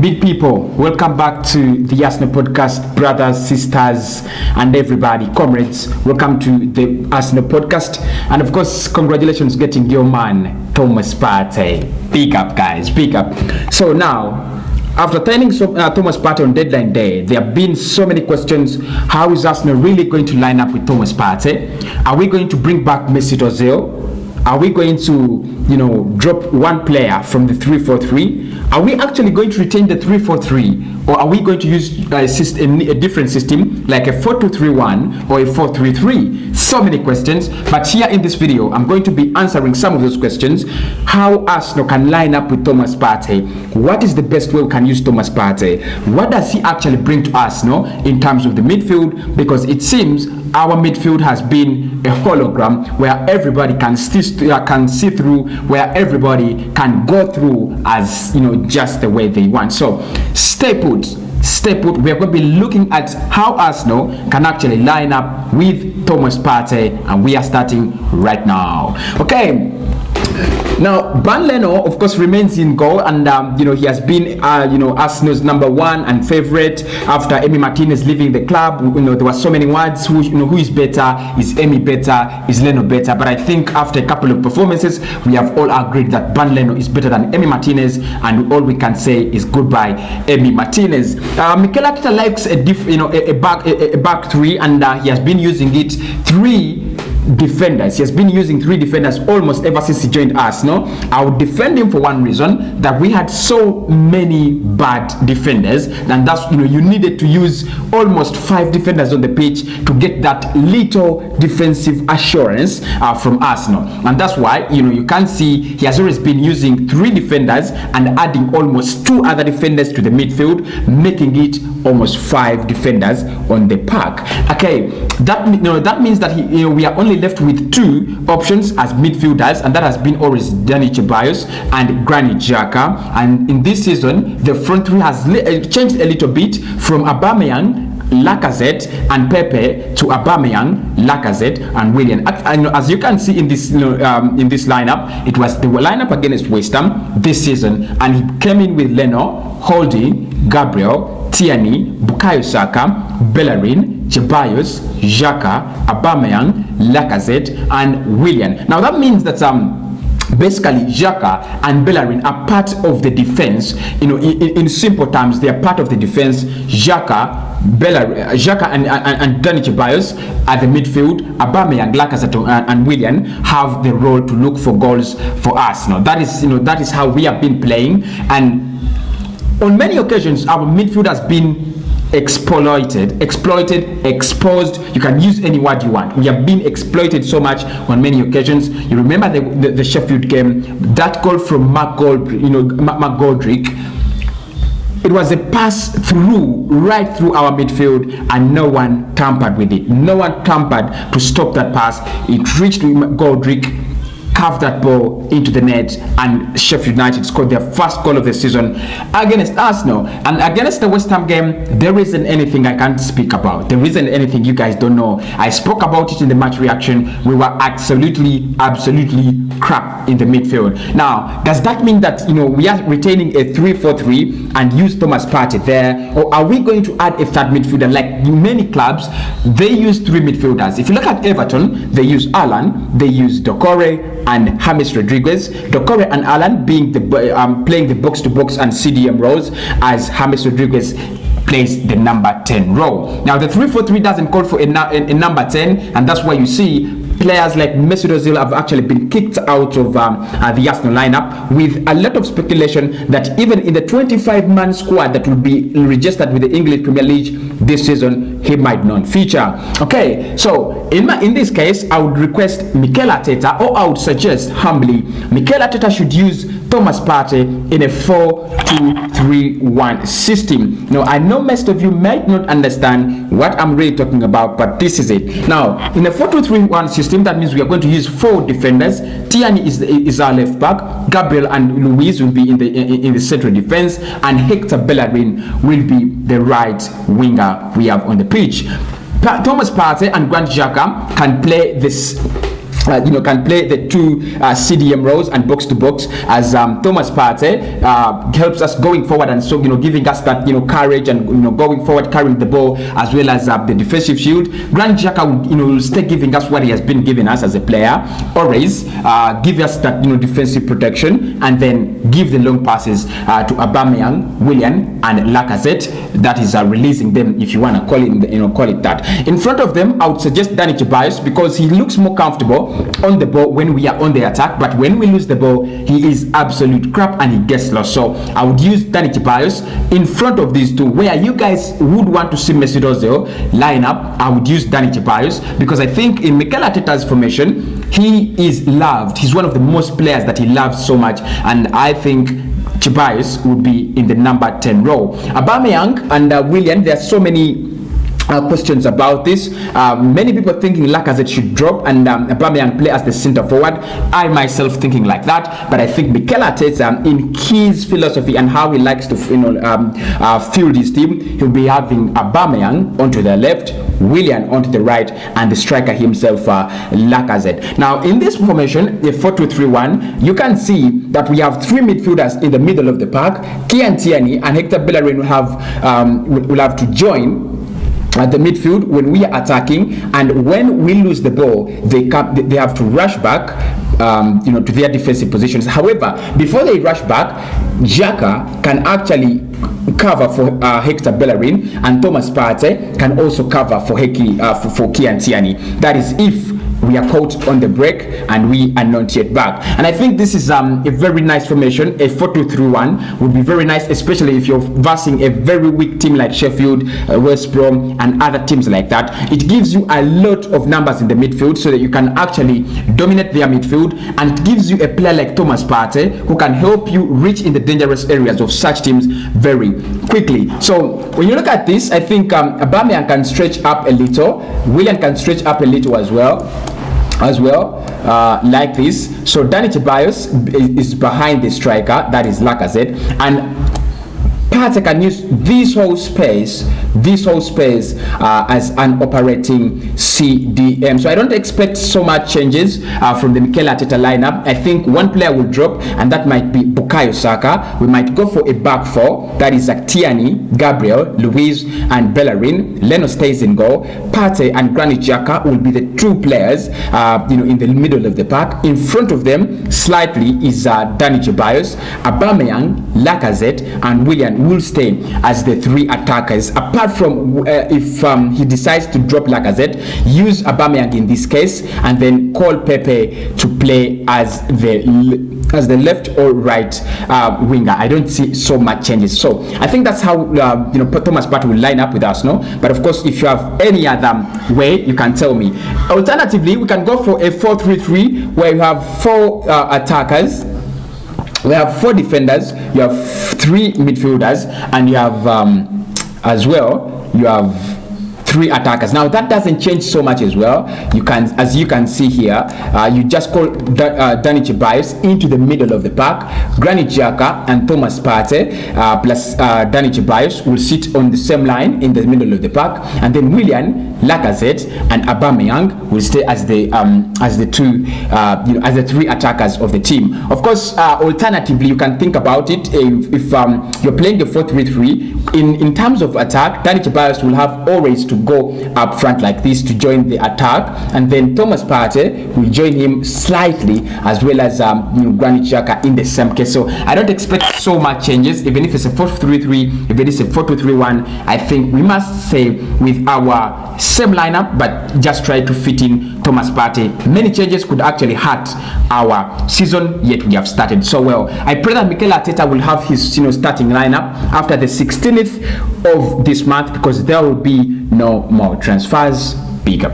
Big people, welcome back to the Arsenal podcast, brothers, sisters, and everybody, comrades. Welcome to the Arsenal podcast, and of course, congratulations getting your man, Thomas Partey. Big up, guys, big up. So now, after turning Thomas Partey on deadline day, there have been so many questions. How is Arsenal really going to line up with Thomas Partey? Are we going to bring back Mesut Ozil? Are we going to, drop one player from the 3-4-3? Are we actually going to retain the 3-4-3, or are we going to use a different system like a 4-2-3-1 or a 4-3-3? So many questions, but here in this video, I'm going to be answering some of those questions. How Arsenal can line up with Thomas Partey? What is the best way we can use Thomas Partey? What does he actually bring to Arsenal in terms of the midfield? Because it seems our midfield has been a hologram where everybody can see through, where everybody can go through as just the way they want. So stay put. We are going to be looking at how Arsenal can actually line up with Thomas Partey, and we are starting right now. Okay. Now, Bernd Leno, of course, remains in goal, and he has been Arsenal's number one and favorite after Emi Martinez leaving the club. There were so many words. Who is better? Is Emi better? Is Leno better? But I think after a couple of performances, we have all agreed that Bernd Leno is better than Emi Martinez, and all we can say is goodbye, Emi Martinez. Mikel Arteta likes a back three, and he has been using it three defenders. He has been using three defenders almost ever since he joined Arsenal. I would defend him for one reason, that we had so many bad defenders, and that's you needed to use almost 5 defenders on the pitch to get that little defensive assurance from Arsenal, and that's why you can see he has always been using 3 defenders and adding almost 2 other defenders to the midfield, making it almost 5 defenders on the park. Okay, that means that we are only left with 2 options as midfielders, and that has been always Xhaka Ceballos and Granit Xhaka. And in this season, the front 3 has changed a little bit from Aubameyang, Lacazette and Pepe to Aubameyang, Lacazette and Willian. As you can see in this lineup, it was the lineup against West Ham this season, and he came in with Leno, Holding, Gabriel, Tierney, Bukayo Saka, Bellerin, Ceballos, Xhaka, Aubameyang, Lacazette and Willian. Now that means that basically Xhaka and Bellerin are part of the defense. In simple terms, they are part of the defense. Xhaka and Dani Ceballos at the midfield. Aubameyang, Lacazette and Willian have the role to look for goals for Arsenal. That is how we have been playing, and on many occasions our midfield has been exploited, exposed. You can use any word you want. We have been exploited so much on many occasions. You remember the Sheffield game, that goal from Mark Goldrick. It was a pass right through our midfield, and no one tampered with it. No one tampered to stop that pass. It reached Goldrick, carved that ball into the net, and Sheffield United scored their first goal of the season against Arsenal. And against the West Ham game, there isn't anything I can't speak about. There isn't anything you guys don't know. I spoke about it in the match reaction. We were absolutely crap in the midfield. Now, does that mean that we are retaining a 3-4-3 and use Thomas Partey there, or are we going to add a third midfielder? Like many clubs, they use 3 midfielders. If you look at Everton, they use Alan, they use Doucouré and James Rodriguez. Doucouré and Alan being playing the box-to-box and CDM roles, as James Rodriguez plays the number 10 role. Now the 3-4-3 doesn't call for a number 10, and that's why you see players like Mesut Ozil have actually been kicked out of the Arsenal lineup, with a lot of speculation that even in the 25-man squad that will be registered with the English Premier League this season, he might not feature. Okay, so in this case, I would request Mikel Arteta, or I would suggest humbly, Mikel Arteta should use Thomas Partey in a 4-2-3-1 system. Now, I know most of you might not understand what I'm really talking about, but this is it. Now, in a 4-2-3-1 system, that means we are going to use 4 defenders. Tierney is our left back. Gabriel and Luis will be in the central defense, and Hector Bellerin will be the right winger we have on the pitch. Thomas Partey and Granit Xhaka can play this can play the two CDM roles and box to box, as Thomas Partey helps us going forward, and so giving us that courage and going forward, carrying the ball, as well as the defensive shield. Granit Xhaka will stay giving us what he has been giving us as a player, always give us that defensive protection, and then give the long passes to Aubameyang, Willian, and Lacazette. That is releasing them, if you want to call it call it that. In front of them, I would suggest Xhaka And Ceballos, because he looks more comfortable on the ball when we are on the attack, but when we lose the ball, he is absolute crap and he gets lost. So I would use Xhaka And Ceballos in front of these two. Where you guys would want to see Mesut Ozil line up, I would use Xhaka And Ceballos, because I think in Mikel Arteta's formation, he is loved. He's one of the most players that he loves so much, and I think Ceballos would be in the number 10 role. Aubameyang and Willian, there are so many questions about this. Many people thinking Lacazette should drop and Aubameyang play as the center forward. I myself thinking like that, but I think Mikel Arteta, in his philosophy and how he likes to field his team, he'll be having Aubameyang onto the left, Willian onto the right, and the striker himself, Lacazette. Now in this formation, the 4-2-3-1, you can see that we have three midfielders in the middle of the park. Kian Tierney and Hector Bellerin will have to join at the midfield when we are attacking, and when we lose the ball, they have to rush back to their defensive positions. However, before they rush back, Xhaka can actually cover for Hector Bellerin, and Thomas Partey can also cover for Kian Tierney. That is if we are caught on the break and we are not yet back. And I think this is a very nice formation. A 4-2-3-1 would be very nice, especially if you're versing a very weak team like Sheffield, West Brom, and other teams like that. It gives you a lot of numbers in the midfield so that you can actually dominate their midfield, and it gives you a player like Thomas Partey who can help you reach in the dangerous areas of such teams very quickly. So when you look at this, I think Aubameyang can stretch up a little, Willian can stretch up a little as well, like this. So Xhaka And Ceballos is behind the striker, that is Lacazette, and Partey can use this whole space as an operating CDM. So I don't expect so much changes from the Mikel Arteta lineup. I think one player will drop, and that might be Bukayo Saka. We might go for a back four, that is Tierney, Gabriel, Luiz, and Bellerin. Leno stays in goal. Partey and Granit Xhaka will be the two players in the middle of the park. In front of them slightly is Xhaka And Ceballos. Aubameyang, Lacazette, and Willian will stay as the three attackers. Apart from if he decides to drop Lacazette, use Aubameyang in this case, and then call Pepe to play as the left or right winger. I don't see so much changes. So I think that's how Thomas Partey will line up with us, no? But of course, if you have any other way, you can tell me. Alternatively, we can go for a 4-3-3 where you have four attackers. We have four defenders, you have three midfielders, and you have as well, you have three attackers. Now that doesn't change so much as well. You can, as you can see here, you just call Xhaka And Ceballos into the middle of the park. Granit Xhaka and Thomas Partey plus Xhaka And Ceballos will sit on the same line in the middle of the park, and then Willian, Lacazette, and Aubameyang will stay as the two as the three attackers of the team. Of course, alternatively, you can think about it if you're playing a 4-3-3 in terms of attack. Xhaka And Ceballos will have always to go up front like this to join the attack, and then Thomas Partey will join him slightly, as well as Granit Xhaka in the same case. So I don't expect so much changes, even if it's a 4-3-3, if it is a 4-2-3-1. I think we must stay with our same lineup, but just try to fit in Thomas Partey. Many changes could actually hurt our season, yet we have started so well. I pray that Mikel Arteta will have his starting lineup after the 16th of this month, because there will be no more transfers. Big up.